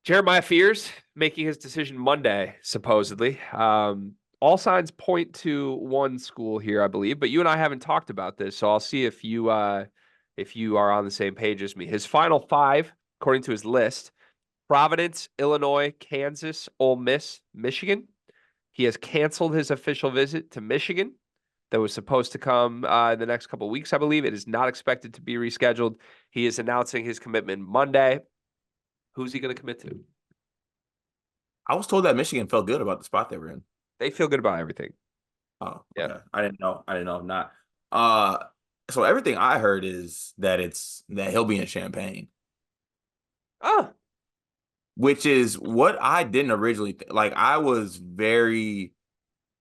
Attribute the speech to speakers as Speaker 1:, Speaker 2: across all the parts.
Speaker 1: Jeremiah Fears making his decision Monday, supposedly. All signs point to one school here, I believe, but you and I haven't talked about this, so I'll see if you are on the same page as me. His final five, according to his list: Providence, Illinois, Kansas, Ole Miss, Michigan. He has canceled his official visit to Michigan that was supposed to come in the next couple of weeks, I believe. It is not expected to be rescheduled. He is announcing his commitment Monday. Who's he going to commit to?
Speaker 2: I was told that Michigan felt good about the spot they were in.
Speaker 1: They feel good about everything.
Speaker 2: Oh,
Speaker 1: Yeah.
Speaker 2: okay. I didn't know. I didn't know if not. Uh, so everything I heard is that that he'll be in Champaign,
Speaker 1: Oh,
Speaker 2: which is what I didn't originally like. I was very,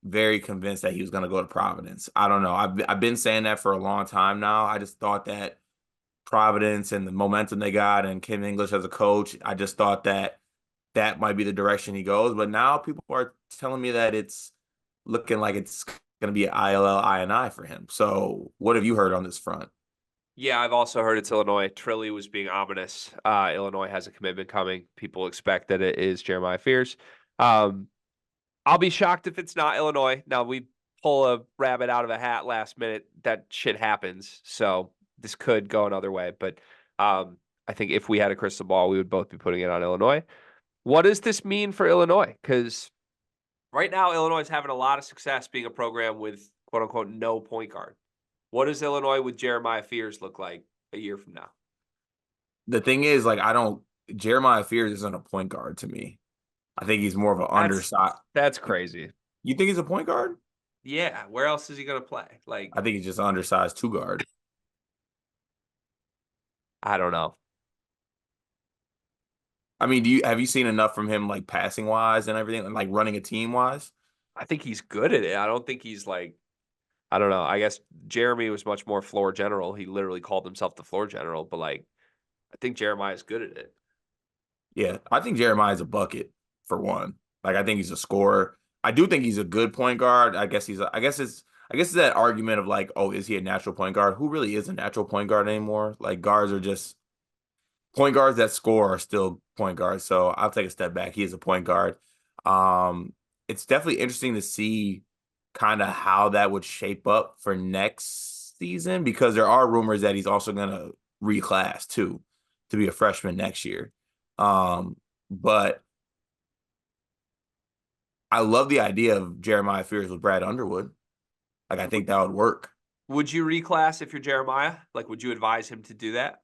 Speaker 2: very convinced that he was going to go to Providence. I don't know. I've been saying that for a long time now. I just thought that Providence and the momentum they got and Kim English as a coach, I just thought that that might be the direction he goes. But now people are telling me that it's looking like it's going to be ILL, INI for him. So what have you heard on this front?
Speaker 1: yeah. I've also heard it's Illinois. Trilly was being ominous. Illinois has a commitment coming. People expect that it is Jeremiah Fears. Um, I'll be shocked if it's not Illinois. Now, we pull a rabbit out of a hat last minute. That shit happens. So this could go another way. But I think if we had a crystal ball, we would both be putting it on Illinois. What does this mean for Illinois? Because right now, Illinois is having a lot of success being a program with quote unquote no point guard. What does Illinois with Jeremiah Fears look like a year from now?
Speaker 2: The thing is, like, I don't, Jeremiah Fears isn't a point guard to me. I think he's more of an
Speaker 1: That's
Speaker 2: undersized.
Speaker 1: that's crazy.
Speaker 2: You think he's a point guard?
Speaker 1: Yeah, where else is he gonna play? Like,
Speaker 2: I think he's just an undersized two guard.
Speaker 1: I don't know.
Speaker 2: I mean, have you seen enough from him like passing wise and everything, and like running a team wise?
Speaker 1: I think he's good at it. I don't think he's like, I don't know. I guess Jeremy was much more floor general. He literally called himself the floor general, but like, I think Jeremiah's good at it.
Speaker 2: Yeah, I think Jeremiah's a bucket for one. Like I think he's a scorer. I do think he's a good point guard. I guess it's that argument of like, oh, is he a natural point guard? Who really is a natural point guard anymore? Like guards are just point guards that score are still point guards. So I'll take a step back. He is a point guard. It's definitely interesting to see kind of how that would shape up for next season because there are rumors that he's also gonna reclass too to be a freshman next year. But I love the idea of Jeremiah Fears with Brad Underwood. Like I think that would work.
Speaker 1: Would you reclass if you're Jeremiah? Like, would you advise him to do that?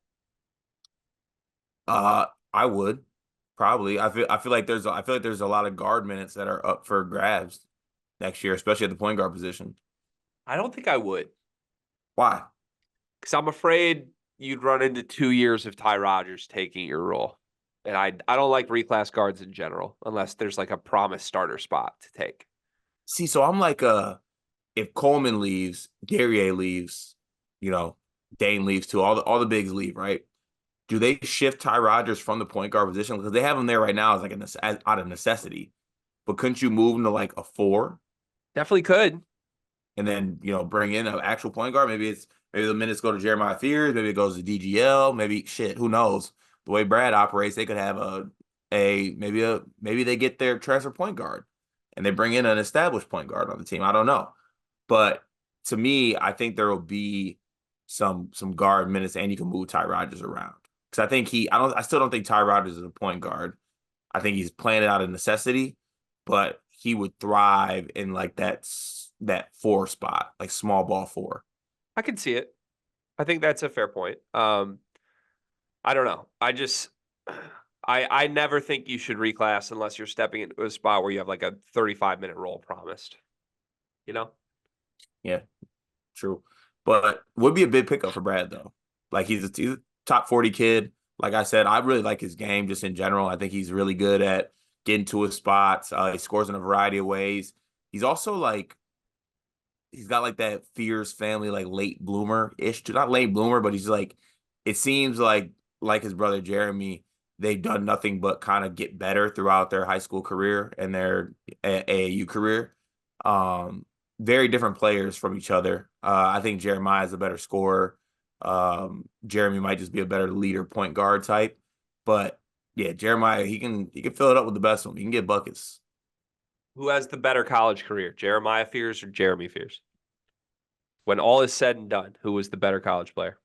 Speaker 2: Uh, I would probably. I feel like there's a lot of guard minutes that are up for grabs next year, especially at the point guard position.
Speaker 1: I don't think I would,
Speaker 2: Why?
Speaker 1: because I'm afraid you'd run into 2 years of Ty Rodgers taking your role. And I don't like reclass guards in general, unless there's like a promised starter spot to take.
Speaker 2: See, so I'm like if Coleman leaves, Guerrier leaves, you know, Dane leaves too, all the bigs leave, right? Do they shift Ty Rodgers from the point guard position? Because they have him there right now as like out of necessity. But couldn't you move him to like a four
Speaker 1: Definitely could.
Speaker 2: and then, bring in an actual point guard? Maybe the minutes go to Jeremiah Fears, maybe it goes to DGL, maybe shit, who knows? The way Brad operates, they could have maybe they get their transfer point guard and they bring in an established point guard on the team. I don't know. But to me, I think there will be some guard minutes and you can move Ty Rodgers around. Because I still don't think Ty Rodgers is a point guard. I think he's playing it out of necessity, but he would thrive in like that four spot, like small ball four.
Speaker 1: I can see it. I think that's a fair point. I don't know. I never think you should reclass unless you're stepping into a spot where you have like a 35-minute role promised. You know?
Speaker 2: Yeah, true. But would be a big pickup for Brad though. Like he's a top 40 kid. Like I said, I really like his game just in general. I think he's really good at getting to his spots. He scores in a variety of ways. He's also like he's got like that Fears family like late bloomer ish, not late bloomer, but he's like it seems like his brother Jeremy, they've done nothing but kind of get better throughout their high school career and their AAU career. Very different players from each other. I think Jeremiah is a better scorer. Jeremy might just be a better leader point guard type, but Yeah, Jeremiah, he can fill it up with the best one. He can get buckets.
Speaker 1: Who has the better college career, Jeremiah Fears or Jeremy Fears? When all is said and done, who was the better college player?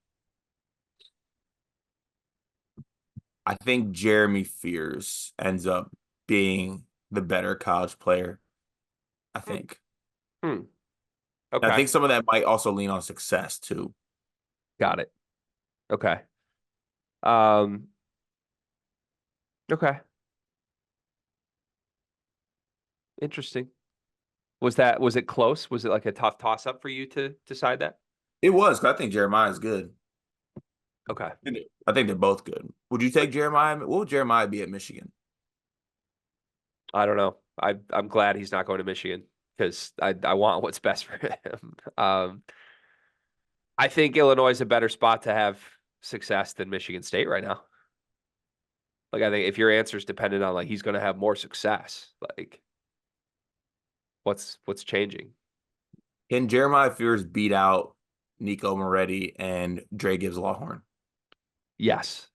Speaker 2: I think Jeremy Fears ends up being the better college player. I
Speaker 1: Hmm.
Speaker 2: think.
Speaker 1: Hmm.
Speaker 2: And I
Speaker 1: Okay.
Speaker 2: think some of that might also lean on success too.
Speaker 1: Got it. Okay. Um, okay. Interesting. Was it close? Was it like a tough toss up for you to decide that?
Speaker 2: It was, 'cause I think Jeremiah is good.
Speaker 1: Okay.
Speaker 2: I think they're both good. Would you take Jeremiah? What would Jeremiah be at Michigan?
Speaker 1: I don't know. I'm glad he's not going to Michigan because I want what's best for him. I think Illinois is a better spot to have success than Michigan State right now. Like I think if your answer is dependent on like he's going to have more success, like what's changing?
Speaker 2: Can Jeremiah Fears beat out Nico Moretti and Dre Gibbs Lawhorn?
Speaker 1: Yes.